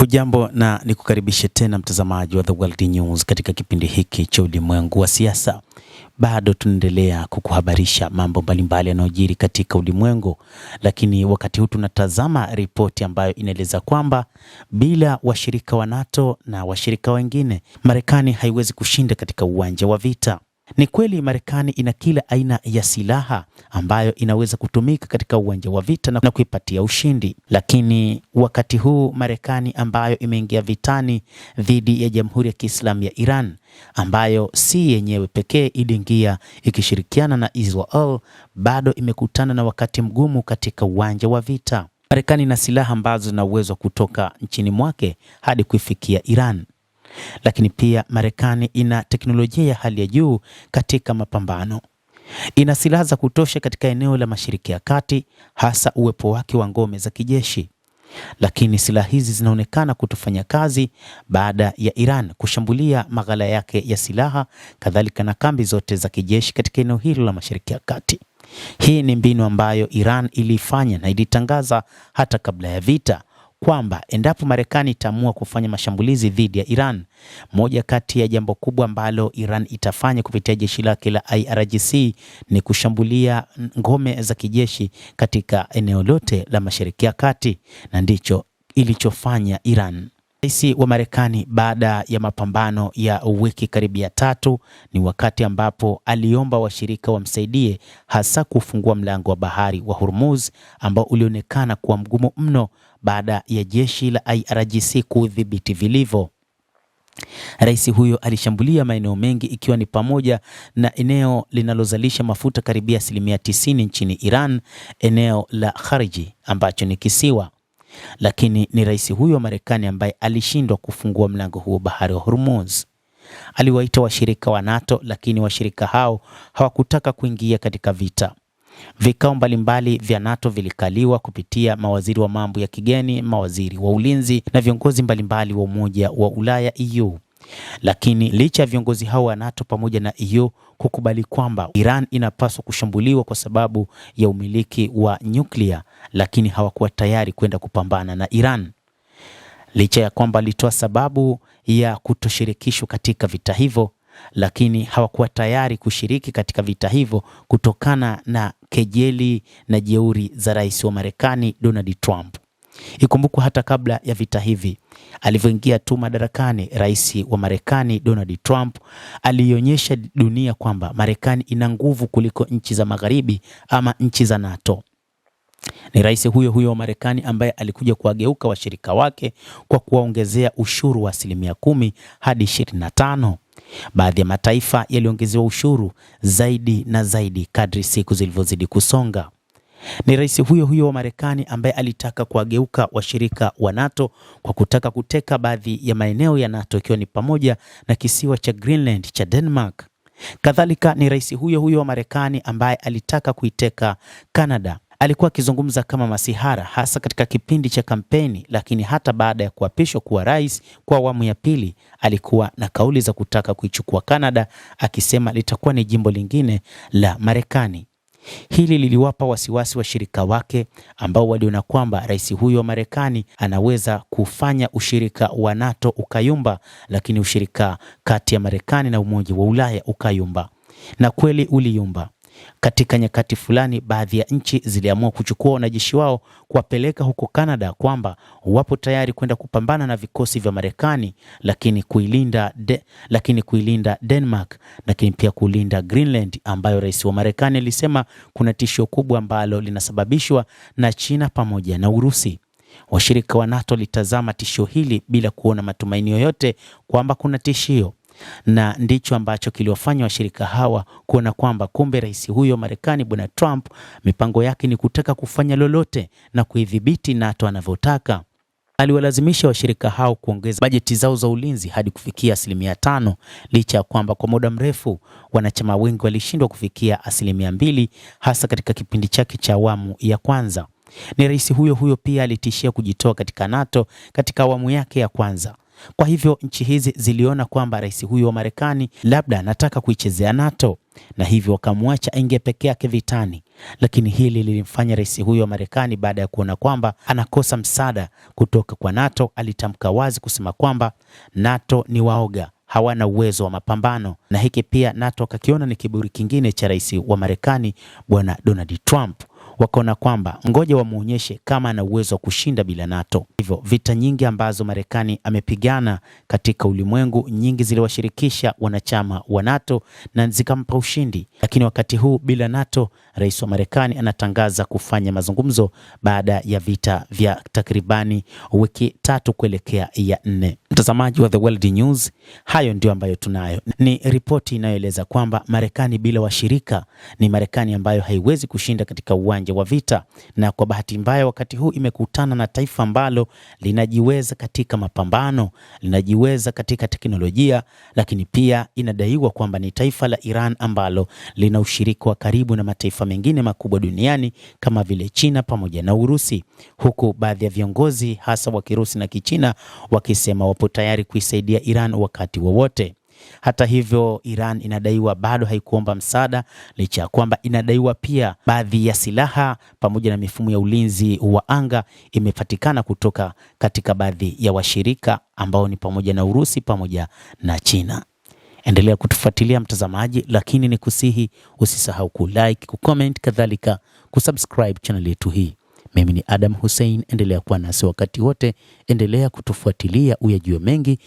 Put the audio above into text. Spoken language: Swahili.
Hujambo na nikukaribishe tena mtazamaji wa The World News katika kipindi hiki cha ulimwengu wa siasa. Bado tunaendelea kukuhabarisha mambo mbalimbali yanayojiri katika ulimwengu, lakini wakati huu tunatazama ripoti ambayo inaeleza kwamba bila washirika wa NATO na washirika wengine, Marekani haiwezi kushinda katika uwanja wa vita. Ni kweli Marekani ina kila aina ya silaha ambayo inaweza kutumika katika uwanja wa vita na kuipatia ushindi. Lakini wakati huu Marekani ambayo imeingia vitani dhidi ya Jamhuri ya Kiislamu ya Iran, ambayo si yenyewe pekee, iliingia ikishirikiana na Israel, bado imekutana na wakati mgumu katika uwanja wa vita. Marekani ina silaha ambazo zina uwezo kutoka nchini mwake hadi kuifikia Iran. Lakini pia Marekani ina teknolojia ya hali ya juu katika mapambano. Ina silaha za kutosha katika eneo la Mashariki ya Kati, hasa uwepo wake wa ngome za kijeshi. Lakini silaha hizi zinaonekana kutofanya kazi baada ya Iran kushambulia maghala yake ya silaha, kadhalika na kambi zote za kijeshi katika eneo hilo la Mashariki ya Kati. Hii ni mbinu ambayo Iran ilifanya na ilitangaza hata kabla ya vita kwamba endapo Marekani itaamua kufanya mashambulizi dhidi ya Iran, moja kati ya jambo kubwa ambalo Iran itafanya kupitia jeshi lake la IRGC ni kushambulia ngome za kijeshi katika eneo lote la Mashariki ya Kati, na ndicho ilichofanya Iran. Rais wa Marekani baada ya mapambano ya wiki karibia 3, ni wakati ambapo aliomba washirika wamsaidie hasa kufungua mlango wa bahari wa Hormuz ambao ulionekana kuwa mgumu mno baada ya jeshi la IRGC kudhibiti vilivyo. Rais huyo alishambulia maeneo mengi ikiwa ni pamoja na eneo linalozalisha mafuta karibia 90% nchini Iran, eneo la Khariji ambacho ni kisiwa. Lakini ni rais huyo wa Marekani ambaye alishindwa kufungua mlango huo bahari wa Hormuz. Aliwaita washirika wa NATO, lakini washirika hao hawakutaka kuingia katika vita. Vikao mbalimbali vya NATO vilikaliwa kupitia mawaziri wa mambo ya kigeni, mawaziri wa ulinzi na viongozi mbalimbali wa Umoja wa Ulaya EU. Lakini licha ya viongozi hao wa NATO pamoja na EU kukubali kwamba Iran inapaswa kushambuliwa kwa sababu ya umiliki wa nyuklia, lakini hawakuwa tayari kwenda kupambana na Iran. Licha ya kwamba alitoa sababu ya kutoshirikishwa katika vita hivyo, lakini hawakuwa tayari kushiriki katika vita hivyo kutokana na kejeli na jeuri za rais wa Marekani Donald Trump. Ikumbukwe hata kabla ya vita hivi, alivyoingia tu madarakani, rais wa Marekani Donald Trump alionyesha dunia kwamba Marekani ina nguvu kuliko nchi za magharibi ama nchi za NATO. Ni rais huyo huyo wa Marekani ambaye alikuja kuwageuka washirika wake kwa kuwaongezea ushuru wa 10% hadi 25%. Baadhi ya mataifa yaliongezewa ushuru zaidi na zaidi kadri siku zilivyozidi kusonga. Ni rais huyo huyo wa Marekani ambaye alitaka kuwageuka washirika wa NATO kwa kutaka kuteka baadhi ya maeneo ya NATO, ikiwa ni pamoja na kisiwa cha Greenland cha Denmark. Kadhalika ni rais huyo huyo wa Marekani ambaye alitaka kuiteka Canada. Alikuwa akizungumza kama masihara hasa katika kipindi cha kampeni, lakini hata baada ya kuapishwa kuwa rais kwa awamu ya pili, alikuwa na kauli za kutaka kuichukua Canada, akisema litakuwa ni jimbo lingine la Marekani. Hili liliwapa wasiwasi washirika wake ambao waliona kwamba rais huyo wa Marekani anaweza kufanya ushirika wa NATO ukayumba, lakini ushirika kati ya Marekani na Umoja wa Ulaya ukayumba. Na kweli uliyumba. Katika nyakati fulani baadhi ya nchi ziliamua kuchukua wanajeshi wao kuwapeleka huko Canada, kwamba wapo tayari kwenda kupambana na vikosi vya Marekani, lakini kuilinda Denmark, lakini pia kulinda Greenland ambayo rais wa Marekani alisema kuna tishio kubwa ambalo linasababishwa na China pamoja na Urusi. Washirika wa NATO litazama tishio hili bila kuona matumaini yoyote kwamba kuna tishio, na ndicho ambacho kiliwafanya washirika hawa kuona kwamba kumbe rais huyo Marekani bwana Trump mipango yake ni kutaka kufanya lolote na kuidhibiti NATO anavyotaka. Aliwalazimisha washirika hao kuongeza bajeti zao za ulinzi hadi kufikia 5%, licha ya kwamba kwa muda mrefu wanachama wengi walishindwa kufikia 2%, hasa katika kipindi chake cha awamu ya kwanza. Ni rais huyo huyo pia alitishia kujitoa katika NATO katika awamu yake ya kwanza. Kwa hivyo nchi hizi ziliona kwamba rais huyu wa Marekani labda anataka kuichezea NATO na hivyo wakamwacha aingie peke yake vitani. Lakini hili lilimfanya rais huyu wa Marekani, baada ya kuona kwamba anakosa msaada kutoka kwa NATO, alitamka wazi kusema kwamba NATO ni waoga, hawana uwezo wa mapambano. Na hiki pia NATO akakiona ni kiburi kingine cha rais wa Marekani bwana Donald Trump. Wakaona kwamba ngoja wamuonyeshe kama ana uwezo wa kushinda bila NATO. Hivyo vita nyingi ambazo Marekani amepigana katika ulimwengu, nyingi ziliwashirikisha wanachama wa NATO na zikampa ushindi. Lakini wakati huu bila NATO, rais wa Marekani anatangaza kufanya mazungumzo baada ya vita vya takribani wiki 3 kuelekea ya 4. Mtazamaji wa The World News, hayo ndio ambayo tunayo. Ni ripoti inayoeleza kwamba Marekani bila washirika ni Marekani ambayo haiwezi kushinda katika uwanja wa vita, na kwa bahati mbaya wakati huu imekutana na taifa ambalo linajiweza katika mapambano, linajiweza katika teknolojia, lakini pia inadaiwa kwamba ni taifa la Iran ambalo lina ushirika wa karibu na mataifa mengine makubwa duniani kama vile China pamoja na Urusi, huku baadhi ya viongozi hasa wa Kirusi na Kichina wakisema wapo tayari kuisaidia Iran wakati wowote. Hata hivyo, Iran inadaiwa bado haikuomba msaada, licha ya kwamba inadaiwa pia baadhi ya silaha pamoja na mifumo ya ulinzi wa anga imepatikana kutoka katika baadhi ya washirika ambao ni pamoja na Urusi pamoja na China. Endelea kutufuatilia mtazamaji, lakini ni kusihi usisahau kulike, kucomment, kadhalika kusubscribe channel yetu hii. Mimi ni Adam Hussein, endelea kuwa nasi wakati wote, endelea kutufuatilia uyajue mengi.